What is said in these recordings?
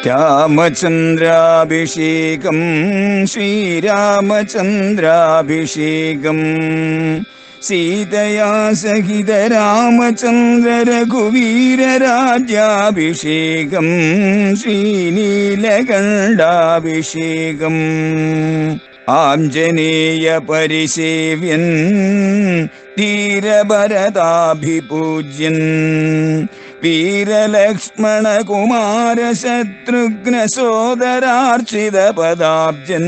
രാമചന്ദ്രാഭിഷേകം ശ്രീരാമചന്ദ്രാഭിഷേകം സീതയാ സഹിത രാമചന്ദ്ര രഘുവീരരാജ്യാഭിഷേകം ശ്രീനീലകണ്ഠാഭിഷേകം ആഞ്ജനേയ പരിസേവ്യൻ ധീരഭരതാഭിപൂജ്യൻ വീരലക്ഷ്മണ കുമാര ശത്രുഘ്ന സോദരാർച്ചിത പദാബ്ജൻ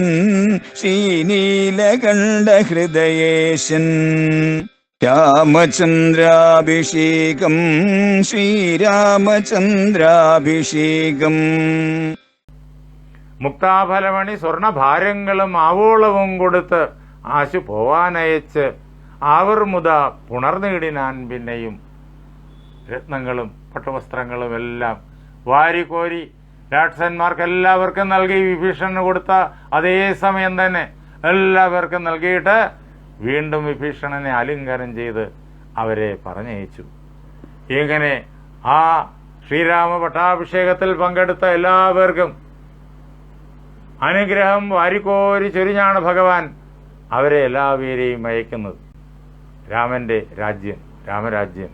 ശ്രീനീലകണ്ഠ ഹൃദയേശൻ രാമചന്ദ്രാഭിഷേകം ശ്രീരാമചന്ദ്രാഭിഷേകം. മുക്താഫലമണി സ്വർണഭാരങ്ങളും ആവോളവും കൊടുത്ത് ആശു പോവാനയച്ച് ആവർമുത പുണർനീടിനാൻ പിന്നെയും രത്നങ്ങളും പട്ടുവസ്ത്രങ്ങളും എല്ലാം വാരിക്കോരി രാക്ഷസന്മാർക്കെല്ലാവർക്കും നൽകി. വിഭീഷണന് കൊടുത്ത അതേ സമയം തന്നെ എല്ലാവർക്കും നൽകിയിട്ട് വീണ്ടും വിഭീഷണനെ ആലിംഗനം ചെയ്ത് അവരെ പറഞ്ഞയച്ചു. ഇങ്ങനെ ആ ശ്രീരാമ പട്ടാഭിഷേകത്തിൽ പങ്കെടുത്ത എല്ലാവർക്കും അനുഗ്രഹം വാരിക്കോരി ചൊരിഞ്ഞാണ് ഭഗവാൻ അവരെ എല്ലാവരെയും അയക്കുന്നത്. രാമന്റെ രാജ്യം, രാമരാജ്യം.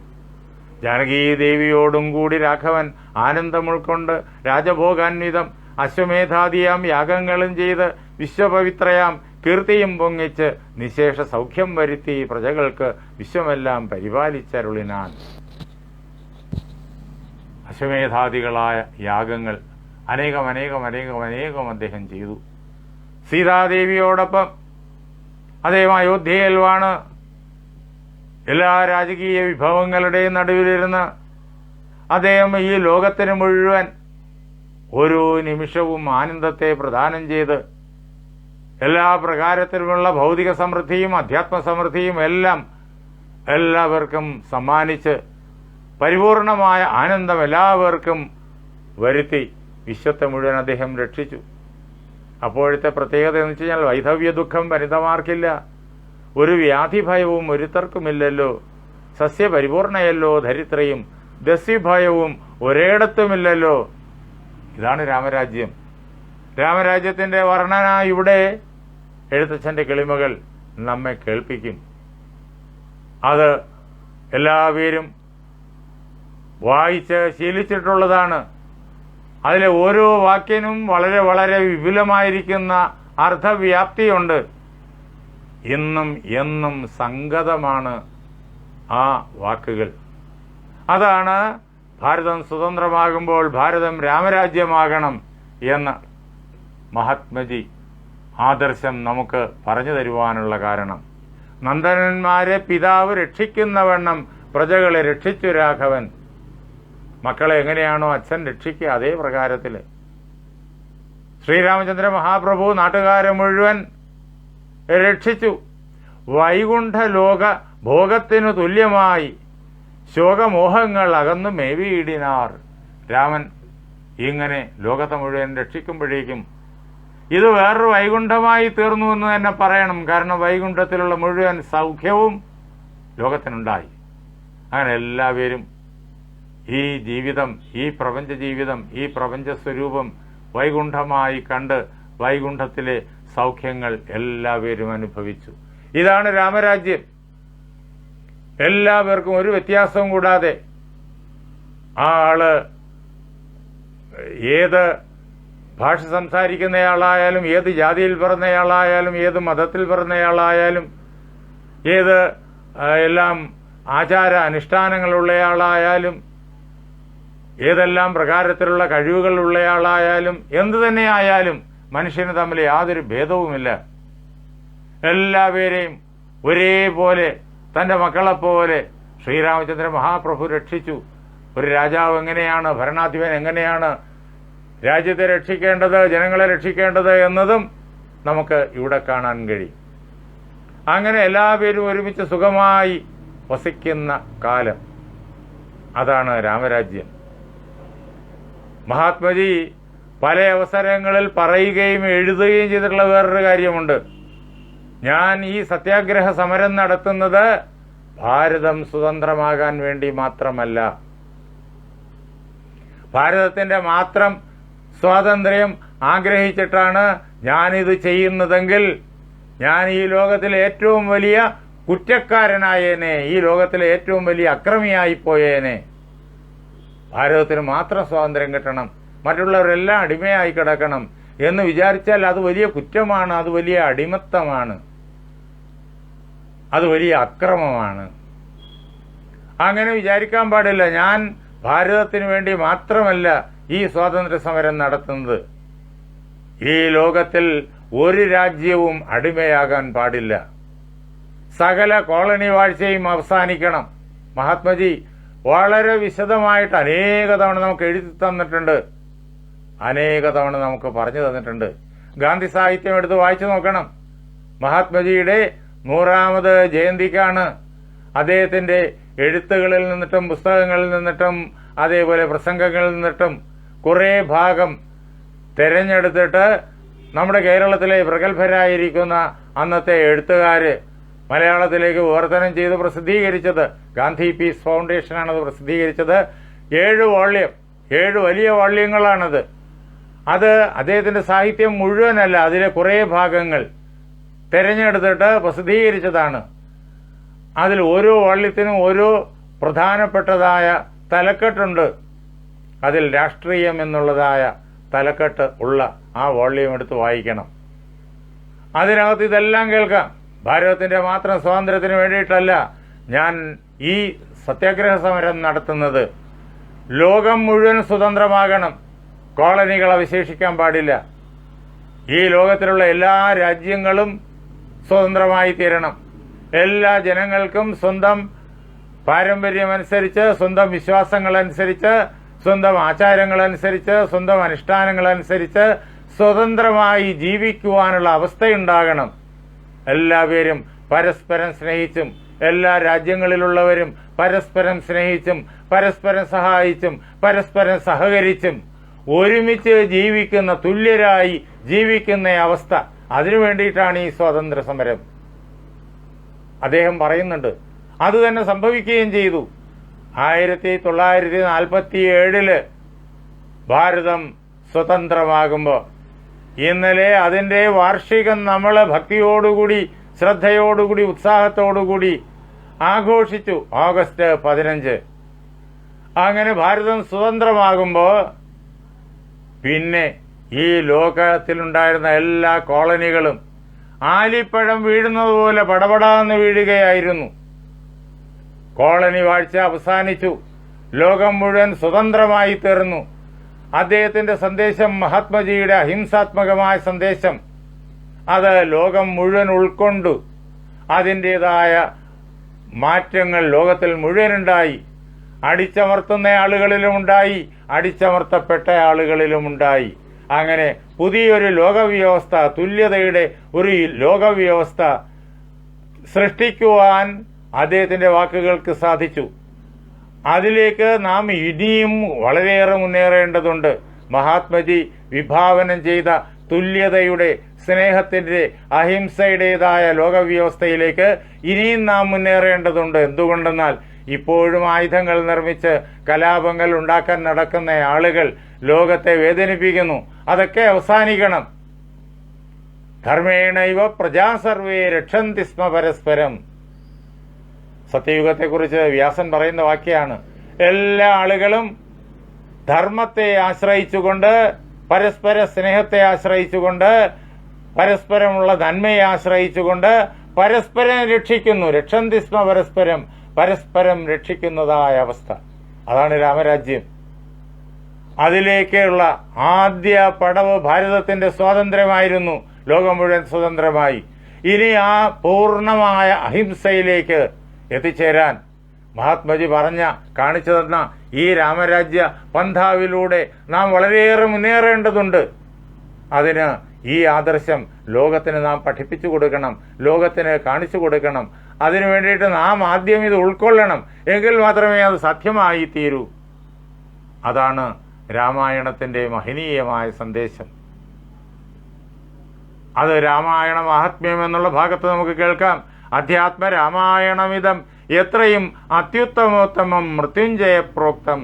ജാനകീദേവിയോടും കൂടി രാഘവൻ ആനന്ദം ഉൾക്കൊണ്ട് രാജഭോഗാന്വിതം അശ്വമേധാദിയാം യാഗങ്ങളും ചെയ്ത് വിശ്വപവിത്രയാം കീർത്തിയും പൊങ്ങിച്ച് നിശേഷ സൗഖ്യം വരുത്തി പ്രജകൾക്ക് വിശ്വമെല്ലാം പരിപാലിച്ചരുളിനാൻ. അശ്വമേധാദികളായ യാഗങ്ങൾ അനേകം അദ്ദേഹം ചെയ്തു. സീതാദേവിയോടൊപ്പം അദ്ദേഹം അയോധ്യയിൽ വാണ് എല്ലാ രാജകീയ വിഭവങ്ങളുടെയും നടുവിലിരുന്ന് അദ്ദേഹം ഈ ലോകത്തിന് മുഴുവൻ ഓരോ നിമിഷവും ആനന്ദത്തെ പ്രദാനം ചെയ്ത് എല്ലാ പ്രകാരത്തിലുമുള്ള ഭൗതിക സമൃദ്ധിയും അധ്യാത്മ സമൃദ്ധിയും എല്ലാം എല്ലാവർക്കും സമ്മാനിച്ച് പരിപൂർണമായ ആനന്ദം എല്ലാവർക്കും വരുത്തി വിശ്വത്തെ മുഴുവൻ അദ്ദേഹം രക്ഷിച്ചു. അപ്പോഴത്തെ പ്രത്യേകത എന്ന് വെച്ച് കഴിഞ്ഞാൽ വൈധവ്യ ദുഃഖം വനിതമാർക്കില്ല, ഒരു വ്യാധിഭയവും ഒരുത്തർക്കുമില്ലല്ലോ, സസ്യപരിപൂർണയല്ലോ ധരിത്രയും, ദസ്യുഭയവും ഒരേടത്തുമില്ലല്ലോ. ഇതാണ് രാമരാജ്യം. രാമരാജ്യത്തിൻ്റെ വർണ്ണന ഇവിടെ എഴുത്തച്ഛൻ്റെ കിളിമകൾ നമ്മെ കേൾപ്പിക്കും. അത് എല്ലാവരും വായിച്ച് ശീലിച്ചിട്ടുള്ളതാണ്. അതിലെ ഓരോ വാക്യനും വളരെ വളരെ വിപുലമായിരിക്കുന്ന അർത്ഥവ്യാപ്തിയുണ്ട്. ഇന്നും എന്നും സംഗതമാണ് ആ വാക്കുകൾ. അതാണ് ഭാരതം സ്വതന്ത്രമാകുമ്പോൾ ഭാരതം രാമരാജ്യമാകണം എന്ന് മഹാത്മജി ആദർശം നമുക്ക് പറഞ്ഞു തരുവാനുള്ള കാരണം. നന്ദനന്മാരെ പിതാവ് രക്ഷിക്കുന്നവണ്ണം പ്രജകളെ രക്ഷിച്ചു രാഘവൻ. മക്കളെ എങ്ങനെയാണോ അച്ഛൻ രക്ഷിക്കുക അതേ പ്രകാരത്തിൽ ശ്രീരാമചന്ദ്ര മഹാപ്രഭു നാട്ടുകാരെ മുഴുവൻ രക്ഷിച്ചു. വൈകുണ്ഠ ലോക ഭോഗത്തിനു തുല്യമായി ശോകമോഹങ്ങൾ അകന്നു മേവിയിടിനാർ. രാമൻ ഇങ്ങനെ ലോകത്തെ മുഴുവൻ രക്ഷിക്കുമ്പോഴേക്കും ഇത് വേറൊരു വൈകുണ്ഠമായി തീർന്നു എന്ന് തന്നെ പറയണം. കാരണം വൈകുണ്ഠത്തിലുള്ള മുഴുവൻ സൗഖ്യവും ലോകത്തിനുണ്ടായി. അങ്ങനെ എല്ലാവരും ഈ ജീവിതം, ഈ പ്രപഞ്ച ജീവിതം, ഈ പ്രപഞ്ച സ്വരൂപം വൈകുണ്ഠമായി കണ്ട് വൈകുണ്ഠത്തിലെ സൗഖ്യങ്ങൾ എല്ലാവരും അനുഭവിച്ചു. ഇതാണ് രാമരാജ്യം. എല്ലാവർക്കും ഒരു വ്യത്യാസവും കൂടാതെ ആ ആള് ഏത് ഭാഷ സംസാരിക്കുന്നയാളായാലും, ഏത് ജാതിയിൽ പിറന്നയാളായാലും, ഏത് മതത്തിൽ പിറന്നയാളായാലും, ഏത് എല്ലാം ആചാര അനുഷ്ഠാനങ്ങളുള്ളയാളായാലും, ഏതെല്ലാം പ്രകാരത്തിലുള്ള കഴിവുകളുള്ളയാളായാലും, എന്തു തന്നെയായാലും മനുഷ്യന് തമ്മിൽ യാതൊരു ഭേദവുമില്ല. എല്ലാവരെയും ഒരേപോലെ തൻ്റെ മക്കളെപ്പോലെ ശ്രീരാമചന്ദ്ര മഹാപ്രഭു രക്ഷിച്ചു. ഒരു രാജാവ് എങ്ങനെയാണ്, ഭരണാധിപൻ എങ്ങനെയാണ് രാജ്യത്തെ രക്ഷിക്കേണ്ടത്, ജനങ്ങളെ രക്ഷിക്കേണ്ടത് എന്നതും നമുക്ക് ഇവിടെ കാണാൻ കഴിയും. അങ്ങനെ എല്ലാവരും ഒരുമിച്ച് സുഖമായി വസിക്കുന്ന കാലം, അതാണ് രാമരാജ്യം. മഹാത്മജി പല അവസരങ്ങളിൽ പറയുകയും എഴുതുകയും ചെയ്തിട്ടുള്ള വേറൊരു കാര്യമുണ്ട്. ഞാൻ ഈ സത്യാഗ്രഹ സമരം നടത്തുന്നത് ഭാരതം സ്വതന്ത്രമാകാൻ വേണ്ടി മാത്രമല്ല, ഭാരതത്തിന്റെ മാത്രം സ്വാതന്ത്ര്യം ആഗ്രഹിച്ചിട്ടാണ് ഞാനിത് ചെയ്യുന്നതെങ്കിൽ ഞാൻ ഈ ലോകത്തിലെ ഏറ്റവും വലിയ കുറ്റക്കാരനായേനെ, ഈ ലോകത്തിലെ ഏറ്റവും വലിയ അക്രമിയായിപ്പോയേനെ. ഭാരതത്തിന് മാത്രം സ്വാതന്ത്ര്യം കിട്ടണം, മറ്റുള്ളവരെല്ലാം അടിമയായി കിടക്കണം എന്ന് വിചാരിച്ചാൽ അത് വലിയ കുറ്റമാണ്, അത് വലിയ അടിമത്തമാണ്, അത് വലിയ അക്രമമാണ്. അങ്ങനെ വിചാരിക്കാൻ പാടില്ല. ഞാൻ ഭാരതത്തിന് വേണ്ടി മാത്രമല്ല ഈ സ്വാതന്ത്ര്യ സമരം നടത്തുന്നത്. ഈ ലോകത്തിൽ ഒരു രാജ്യവും അടിമയാകാൻ പാടില്ല. സകല കോളനി വാഴ്ചയും അവസാനിക്കണം. മഹാത്മജി വളരെ വിശദമായിട്ട് അനേക തവണ നമുക്ക് എഴുതി തന്നിട്ടുണ്ട്, അനേക തവണ നമുക്ക് പറഞ്ഞു തന്നിട്ടുണ്ട്. ഗാന്ധി സാഹിത്യം എടുത്ത് വായിച്ചു നോക്കണം. മഹാത്മജിയുടെ 100ാമത് ജയന്തിക്കാണ് അദ്ദേഹത്തിന്റെ എഴുത്തുകളിൽ നിന്നിട്ടും പുസ്തകങ്ങളിൽ നിന്നിട്ടും അതേപോലെ പ്രസംഗങ്ങളിൽ നിന്നിട്ടും കുറേ ഭാഗം തെരഞ്ഞെടുത്തിട്ട് നമ്മുടെ കേരളത്തിലെ പ്രഗത്ഭരായിരിക്കുന്ന അന്നത്തെ എഴുത്തുകാര് മലയാളത്തിലേക്ക് വിവർത്തനം ചെയ്ത് പ്രസിദ്ധീകരിച്ചത്. ഗാന്ധി പീസ് ഫൗണ്ടേഷനാണത് പ്രസിദ്ധീകരിച്ചത്. 7 വോള്യം, 7 വലിയ വോള്യങ്ങളാണത്. അത് അദ്ദേഹത്തിന്റെ സാഹിത്യം മുഴുവനല്ല, അതിലെ കുറേ ഭാഗങ്ങൾ തെരഞ്ഞെടുത്തിട്ട് പ്രസിദ്ധീകരിച്ചതാണ്. അതിൽ ഓരോ വോള്യത്തിനും ഓരോ പ്രധാനപ്പെട്ടതായ തലക്കെട്ടുണ്ട്. അതിൽ രാഷ്ട്രീയം എന്നുള്ളതായ തലക്കെട്ട് ഉള്ള ആ വോള്യം എടുത്ത് വായിക്കണം. അതിനകത്ത് ഇതെല്ലാം കേൾക്കാം. ഭാരതത്തിന്റെ മാത്രം സ്വാതന്ത്ര്യത്തിന് വേണ്ടിയിട്ടല്ല ഞാൻ ഈ സത്യാഗ്രഹ സമരം നടത്തുന്നത്. ലോകം മുഴുവൻ സ്വതന്ത്രമാകണം, കോളനികൾ അവശേഷിക്കാൻ പാടില്ല. ഈ ലോകത്തിലുള്ള എല്ലാ രാജ്യങ്ങളും സ്വതന്ത്രമായി തീരണം. എല്ലാ ജനങ്ങൾക്കും സ്വന്തം പാരമ്പര്യമനുസരിച്ച്, സ്വന്തം വിശ്വാസങ്ങളനുസരിച്ച്, സ്വന്തം ആചാരങ്ങളനുസരിച്ച്, സ്വന്തം അനുഷ്ഠാനങ്ങളനുസരിച്ച് സ്വതന്ത്രമായി ജീവിക്കുവാനുള്ള അവസ്ഥയുണ്ടാകണം. എല്ലാവരും പരസ്പരം സ്നേഹിച്ചും, എല്ലാ രാജ്യങ്ങളിലുള്ളവരും പരസ്പരം സ്നേഹിച്ചും, പരസ്പരം സഹായിച്ചും, പരസ്പരം സഹകരിച്ചും ഒരുമിച്ച് ജീവിക്കുന്ന, തുല്യരായി ജീവിക്കുന്ന അവസ്ഥ, അതിനു വേണ്ടിയിട്ടാണ് ഈ സ്വാതന്ത്ര്യ സമരം. അദ്ദേഹം പറയുന്നുണ്ട്. അത് തന്നെ സംഭവിക്കുകയും ചെയ്തു. 1947 ഭാരതം സ്വതന്ത്രമാകുമ്പോൾ ഇന്നലെ അതിന്റെ വാർഷികം നമ്മൾ ഭക്തിയോടുകൂടി, ശ്രദ്ധയോടുകൂടി, ഉത്സാഹത്തോടുകൂടി ആഘോഷിച്ചു. ഓഗസ്റ്റ് 15. അങ്ങനെ ഭാരതം സ്വതന്ത്രമാകുമ്പോൾ പിന്നെ ഈ ലോകത്തിലുണ്ടായിരുന്ന എല്ലാ കോളനികളും ആലിപ്പഴം വീഴുന്നത് പോലെ പടപടാന്ന് വീഴുകയായിരുന്നു. കോളനി വാഴ്ച അവസാനിച്ചു. ലോകം മുഴുവൻ സ്വതന്ത്രമായി തീർന്നു. അദ്ദേഹത്തിന്റെ സന്ദേശം, മഹാത്മജിയുടെ അഹിംസാത്മകമായ സന്ദേശം, അത് ലോകം മുഴുവൻ ഉൾക്കൊണ്ടു. അതിൻ്റെതായ മാറ്റങ്ങൾ ലോകത്തിൽ മുഴുവനുണ്ടായി. അടിച്ചമർത്തുന്ന ആളുകളിലുമുണ്ടായി, അടിച്ചമർത്തപ്പെട്ട ആളുകളിലുമുണ്ടായി. അങ്ങനെ പുതിയൊരു ലോകവ്യവസ്ഥ, തുല്യതയുടെ ഒരു ലോകവ്യവസ്ഥ സൃഷ്ടിക്കുവാൻ അദ്ദേഹത്തിന്റെ വാക്കുകൾക്ക് സാധിച്ചു. അതിലേക്ക് നാം ഇനിയും വളരെയേറെ മുന്നേറേണ്ടതുണ്ട്. മഹാത്മജി വിഭാവനം ചെയ്ത തുല്യതയുടെ, സ്നേഹത്തിന്റെ, അഹിംസയുടേതായ ലോകവ്യവസ്ഥയിലേക്ക് ഇനിയും നാം മുന്നേറേണ്ടതുണ്ട്. എന്തുകൊണ്ടെന്നാൽ ഇപ്പോഴും ആയുധങ്ങൾ നിർമ്മിച്ച് കലാപങ്ങൾ ഉണ്ടാക്കാൻ നടക്കുന്ന ആളുകൾ ലോകത്തെ വേദനിപ്പിക്കുന്നു. അതൊക്കെ അവസാനിക്കണം. ധർമ്മേണൈവ പ്രജാ സർവേ രക്ഷന്തി സ്മ പരസ്പരം. സത്യയുഗത്തെക്കുറിച്ച് വ്യാസൻ പറയുന്ന വാക്യാണ്. എല്ലാ ആളുകളും ധർമ്മത്തെ ആശ്രയിച്ചുകൊണ്ട്, പരസ്പര സ്നേഹത്തെ ആശ്രയിച്ചുകൊണ്ട്, പരസ്പരമുള്ള നന്മയെ ആശ്രയിച്ചുകൊണ്ട് പരസ്പരം രക്ഷിക്കുന്നു. രക്ഷന്തി സ്മ പരസ്പരം, പരസ്പരം രക്ഷിക്കുന്നതായ അവസ്ഥ. അതാണ് രാമരാജ്യം. അതിലേക്കുള്ള ആദ്യ പടവ് ഭാരതത്തിന്റെ സ്വാതന്ത്ര്യമായിരുന്നു. ലോകം മുഴുവൻ സ്വതന്ത്രമായി. ഇനി ആ പൂർണ്ണമായ അഹിംസയിലേക്ക് എത്തിച്ചേരാൻ മഹാത്മജി കാണിച്ചു തന്ന ഈ രാമരാജ്യ പന്ഥാവിലൂടെ നാം വളരെയേറെ മുന്നേറേണ്ടതുണ്ട്. അതിന് ഈ ആദർശം ലോകത്തിന് നാം പഠിപ്പിച്ചു കൊടുക്കണം, ലോകത്തിന് കാണിച്ചു കൊടുക്കണം. അതിനു വേണ്ടിയിട്ട് നാം ആദ്യം ഇത് ഉൾക്കൊള്ളണം. എങ്കിൽ മാത്രമേ അത് സത്യമായി തീരൂ. അതാണ് രാമായണത്തിന്റെ മഹനീയമായ സന്ദേശം. അത് രാമായണ മഹാത്മ്യം എന്നുള്ള ഭാഗത്ത് നമുക്ക് കേൾക്കാം. അധ്യാത്മ രാമായണമിതം എത്രയും അത്യുത്തമോത്തമം മൃത്യുഞ്ജയ പ്രോക്തം.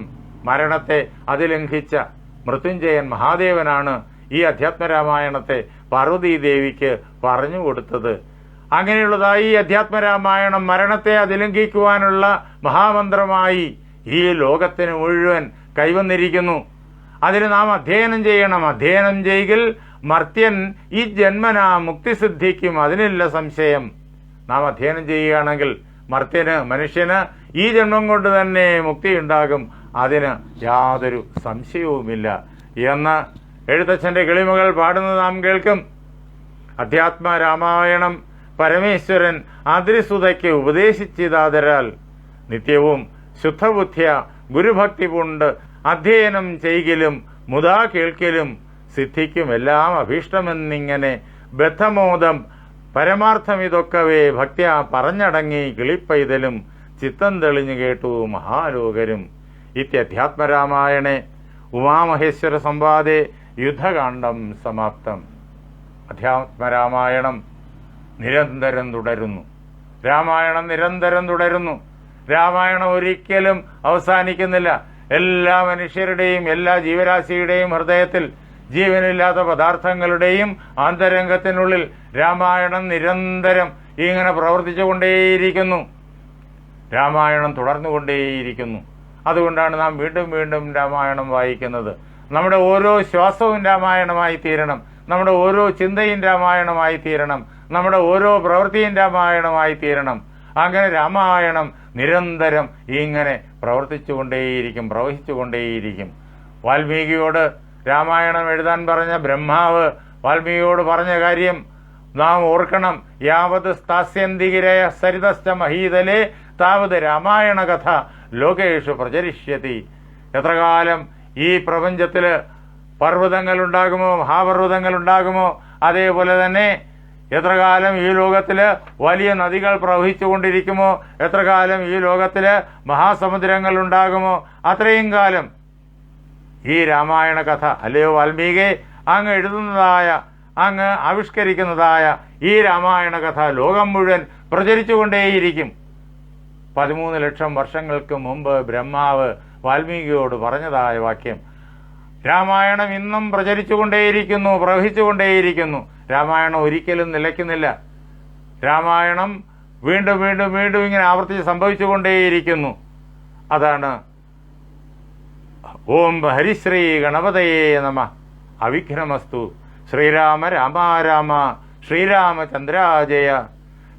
മരണത്തെ അതിലംഘിച്ച, മൃത്യുഞ്ജയൻ മഹാദേവനാണ് ഈ അധ്യാത്മരാമായണത്തെ പാർവതീദേവിക്ക് പറഞ്ഞു കൊടുത്തത്. അങ്ങനെയുള്ളതായി ഈ അധ്യാത്മരാമായണം മരണത്തെ അതിലംഘിക്കുവാനുള്ള മഹാമന്ത്രമായി ഈ ലോകത്തിന് മുഴുവൻ കൈവന്നിരിക്കുന്നു. അതിന് നാം അധ്യയനം ചെയ്യണം. അധ്യയനം ചെയ്യൽ മർത്യൻ ഈ ജന്മന മുക്തി സിദ്ധിക്കും, അതിനില്ല സംശയം. നാം അധ്യയനം ചെയ്യുകയാണെങ്കിൽ മനുഷ്യന് ഈ ജന്മം കൊണ്ട് തന്നെ മുക്തി ഉണ്ടാകും, അതിന് യാതൊരു സംശയവുമില്ല എന്ന് എഴുത്തച്ഛൻ്റെ കിളിമകൾ പാടുന്നത് നാം കേൾക്കും. അധ്യാത്മരാമായണം പരമേശ്വരൻ ആദ്രിസുതയ്ക്ക് ഉപദേശിച്ചതാതരാൽ നിത്യവും ശുദ്ധബുദ്ധ്യ ഗുരുഭക്തി പൂണ്ട് അധ്യയനം ചെയ്യലും മുതാ കേൾക്കലും സിദ്ധിക്കും എല്ലാം അഭീഷ്ടമെന്നിങ്ങനെ ബദ്ധമോദം പരമാർത്ഥമിതൊക്കവേ ഭക്ത്യ പറഞ്ഞടങ്ങി കിളിപ്പൈതലും ചിത്തം തെളിഞ്ഞു കേട്ടു മഹാലോകരും. ഇത്യധ്യാത്മരാമായണേ ഉമാമഹേശ്വര സംവാദേ യുദ്ധകാണ്ഡം സമാപ്തം. അധ്യാത്മരാമായണം നിരന്തരം തുടരുന്നു. രാമായണം നിരന്തരം തുടരുന്നു. രാമായണം ഒരിക്കലും അവസാനിക്കുന്നില്ല. എല്ലാ മനുഷ്യരുടെയും എല്ലാ ജീവരാശിയുടെയും ഹൃദയത്തിൽ ജീവനില്ലാത്ത പദാർത്ഥങ്ങളുടെയും ആന്തരംഗത്തിനുള്ളിൽ രാമായണം നിരന്തരം ഇങ്ങനെ പ്രവർത്തിച്ചുകൊണ്ടേയിരിക്കുന്നു. രാമായണം തുടർന്നുകൊണ്ടേയിരിക്കുന്നു. അതുകൊണ്ടാണ് നാം വീണ്ടും വീണ്ടും രാമായണം വായിക്കുന്നത്. നമ്മുടെ ഓരോ ശ്വാസവും രാമായണമായി തീരണം. നമ്മുടെ ഓരോ ചിന്തയും രാമായണമായി തീരണം. നമ്മുടെ ഓരോ പ്രവൃത്തിയും രാമായണമായി തീരണം. അങ്ങനെ രാമായണം നിരന്തരം ഇങ്ങനെ പ്രവഹിച്ചുകൊണ്ടേയിരിക്കും. വാൽമീകിയോട് രാമായണം എഴുതാൻ പറഞ്ഞ ബ്രഹ്മാവ് വാൽമീകിയോട് പറഞ്ഞ കാര്യം നാം ഓർക്കണം. യാവത് സ്ഥാസ്യന്തികിരയ സരിതശ്ച മഹീതലേ താവത് രാമായണ കഥ ലോകേഷു പ്രചരിഷ്യതി. എത്ര കാലം ഈ പ്രപഞ്ചത്തിൽ പർവ്വതങ്ങൾ ഉണ്ടാകുമോ, മഹാപർവ്വതങ്ങൾ ഉണ്ടാകുമോ, അതേപോലെ തന്നെ എത്ര കാലം ഈ ലോകത്തിൽ വലിയ നദികൾ പ്രവഹിച്ചുകൊണ്ടിരിക്കുമോ, എത്ര കാലം ഈ ലോകത്തിൽ മഹാസമുദ്രങ്ങൾ ഉണ്ടാകുമോ, അത്രയും കാലം ഈ രാമായണ കഥ അല്ലയോ വാൽമീകി അങ്ങ് എഴുതുന്നതായ, അങ്ങ് ആവിഷ്കരിക്കുന്നതായ ഈ രാമായണ കഥ ലോകം മുഴുവൻ പ്രചരിച്ചുകൊണ്ടേയിരിക്കും. 13 ലക്ഷം വർഷങ്ങൾക്ക് മുമ്പ് ബ്രഹ്മാവ് വാൽമീകിയോട് പറഞ്ഞതായ വാക്യം. രാമായണം ഇന്നും പ്രചരിച്ചുകൊണ്ടേയിരിക്കുന്നു, പ്രവഹിച്ചുകൊണ്ടേയിരിക്കുന്നു. രാമായണം ഒരിക്കലും നിലയ്ക്കുന്നില്ല. രാമായണം വീണ്ടും വീണ്ടും വീണ്ടും ഇങ്ങനെ ആവർത്തിച്ച് സംഭവിച്ചുകൊണ്ടേയിരിക്കുന്നു. അതാണ് ഓം ഹരിശ്രീ ഗണപതയേ നമ അവിഘ്നമസ്തു. ശ്രീരാമ രാമ രാമ ശ്രീരാമചന്ദ്രാജയ.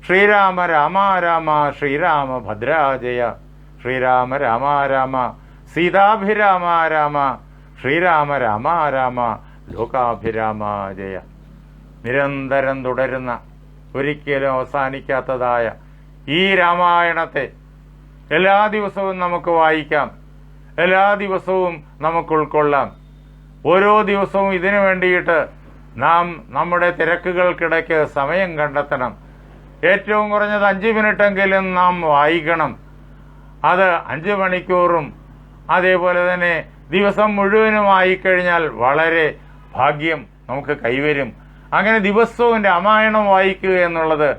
ശ്രീരാമ രാമ രാമ ശ്രീരാമ ഭദ്രാജയ. ശ്രീരാമ രാമ രാമ സീതാഭിരാമ രാമ ശ്രീരാമ രാമ രാമ ലോകാഭിരാമ ജയ. നിരന്തരം തുടരുന്ന, ഒരിക്കലും അവസാനിക്കാത്തതായ ഈ രാമായണത്തെ എല്ലാ ദിവസവും നമുക്ക് വായിക്കാം, എല്ലാ ദിവസവും നമുക്ക് ഉൾക്കൊള്ളാം. ഓരോ ദിവസവും ഇതിനു വേണ്ടിയിട്ട് നാം നമ്മുടെ തിരക്കുകൾക്കിടയ്ക്ക് സമയം കണ്ടെത്തണം. ഏറ്റവും കുറഞ്ഞത് 5 മിനിറ്റെങ്കിലും നാം വായിക്കണം. അത് 5 മണിക്കൂറും അതേപോലെ തന്നെ ദിവസം മുഴുവനും വായിക്കഴിഞ്ഞാൽ വളരെ ഭാഗ്യം നമുക്ക് കൈവരും. അങ്ങനെ ദിവസവും രാമായണം വായിക്കുക എന്നുള്ളത്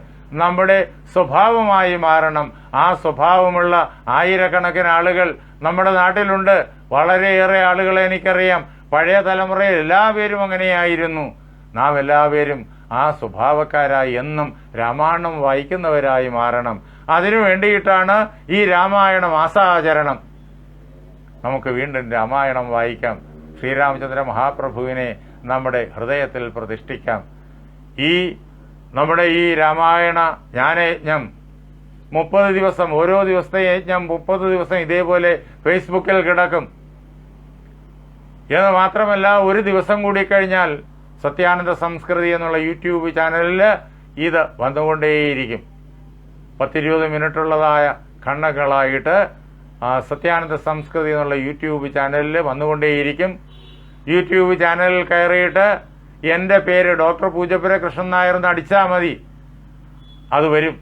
നമ്മുടെ സ്വഭാവമായി മാറണം. ആ സ്വഭാവമുള്ള ആയിരക്കണക്കിന് ആളുകൾ നമ്മുടെ നാട്ടിലുണ്ട്. വളരെയേറെ ആളുകളെ എനിക്കറിയാം. പഴയ തലമുറയിൽ എല്ലാവരും അങ്ങനെയായിരുന്നു. നാം എല്ലാവരും ആ സ്വഭാവക്കാരായി എന്നും രാമായണം വായിക്കുന്നവരായി മാറണം. അതിനു വേണ്ടിയിട്ടാണ് ഈ രാമായണ മാസാചരണം. നമുക്ക് വീണ്ടും രാമായണം വായിക്കാം. ശ്രീരാമചന്ദ്ര മഹാപ്രഭുവിനെ നമ്മുടെ ഹൃദയത്തിൽ പ്രതിഷ്ഠിക്കാം. നമ്മുടെ ഈ രാമായണ ജ്ഞാനയജ്ഞം 30 ദിവസം, ഓരോ ദിവസത്തെ യജ്ഞം 30 ദിവസം ഇതേപോലെ ഫേസ്ബുക്കിൽ കിടക്കും. എന്ന് മാത്രമല്ല, ഒരു ദിവസം കൂടി കഴിഞ്ഞാൽ സത്യാനന്ദ സംസ്കൃതി എന്നുള്ള യൂട്യൂബ് ചാനലിൽ ഇത് വന്നുകൊണ്ടേയിരിക്കും. 10-20 മിനിറ്റുള്ളതായ ഖണ്ഡങ്ങളായിട്ട് സത്യാനന്ദ സംസ്കൃതി എന്നുള്ള യൂട്യൂബ് ചാനലിൽ വന്നുകൊണ്ടേയിരിക്കും. യൂട്യൂബ് ചാനലിൽ കയറിയിട്ട് എൻ്റെ പേര് ഡോക്ടർ പൂജപ്പുര കൃഷ്ണൻ നായർ എന്ന് അടിച്ചാൽ മതി, അത് വരും.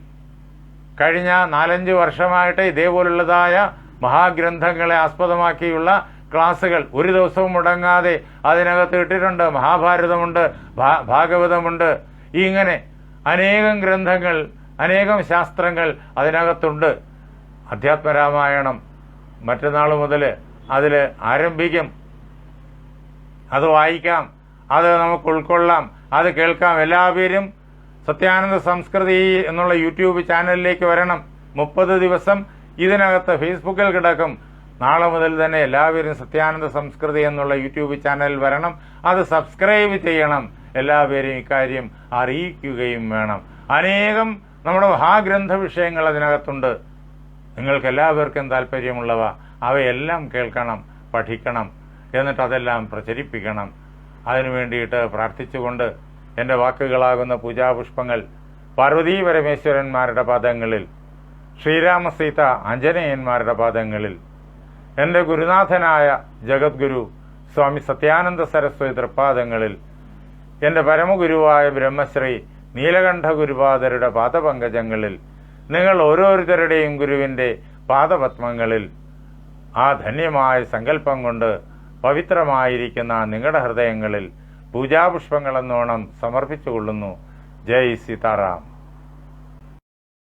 കഴിഞ്ഞ 4-5 വർഷമായിട്ട് ഇതേപോലുള്ളതായ മഹാഗ്രന്ഥങ്ങളെ ആസ്പദമാക്കിയുള്ള ക്ലാസുകൾ ഒരു ദിവസവും മുടങ്ങാതെ അതിനകത്ത് ഇട്ടിട്ടുണ്ട്. മഹാഭാരതമുണ്ട്, ഭാഗവതമുണ്ട്, ഇങ്ങനെ അനേകം ഗ്രന്ഥങ്ങൾ, അനേകം ശാസ്ത്രങ്ങൾ അതിനകത്തുണ്ട്. അധ്യാത്മരാമായണം മറ്റന്നാൾ മുതൽ അതിൽ ആരംഭിക്കും. അത് വായിക്കാം, അത് നമുക്ക് ഉൾക്കൊള്ളാം, അത് കേൾക്കാം. എല്ലാവരും സത്യാനന്ദ സംസ്കൃതി എന്നുള്ള യൂട്യൂബ് ചാനലിലേക്ക് വരണം. 30 ദിവസം ഇതിനകത്ത് ഫേസ്ബുക്കിൽ കിടക്കും. നാളെ മുതൽ തന്നെ എല്ലാവരും സത്യാനന്ദ സംസ്കൃതി എന്നുള്ള യൂട്യൂബ് ചാനലിൽ വരണം. അത് സബ്സ്ക്രൈബ് ചെയ്യണം. എല്ലാവരും ഇക്കാര്യം അറിയിക്കുകയും വേണം. അനേകം നമ്മുടെ മഹാഗ്രന്ഥ വിഷയങ്ങൾ അതിനകത്തുണ്ട്. നിങ്ങൾക്ക് എല്ലാവർക്കും താല്പര്യമുള്ളവ അവയെല്ലാം കേൾക്കണം, പഠിക്കണം, എന്നിട്ട് അതെല്ലാം പ്രചരിപ്പിക്കണം. അതിനു വേണ്ടിയിട്ട് പ്രാർത്ഥിച്ചുകൊണ്ട് എൻ്റെ വാക്കുകളാകുന്ന പൂജാപുഷ്പങ്ങൾ പാർവതീ പരമേശ്വരന്മാരുടെ പാദങ്ങളിൽ, ശ്രീരാമസീത ആഞ്ജനേയന്മാരുടെ പാദങ്ങളിൽ, എൻ്റെ ഗുരുനാഥനായ ജഗദ്ഗുരു സ്വാമി സത്യാനന്ദ സരസ്വതി തൃപ്പാദങ്ങളിൽ, എൻ്റെ പരമഗുരുവായ ബ്രഹ്മശ്രീ നീലകണ്ഠ ഗുരുപാദരുടെ പാദപങ്കജങ്ങളിൽ, നിങ്ങൾ ഓരോരുത്തരുടെയും ഗുരുവിൻ്റെ പാദപത്മങ്ങളിൽ ആ ധന്യമായ സങ്കല്പം കൊണ്ട് പവിത്രമായിരിക്കുന്ന നിങ്ങളുടെ ഹൃദയങ്ങളിൽ പൂജാപുഷ്പങ്ങളെന്നോണം സമർപ്പിച്ചുകൊള്ളുന്നു. ജയ് സീതാറാം.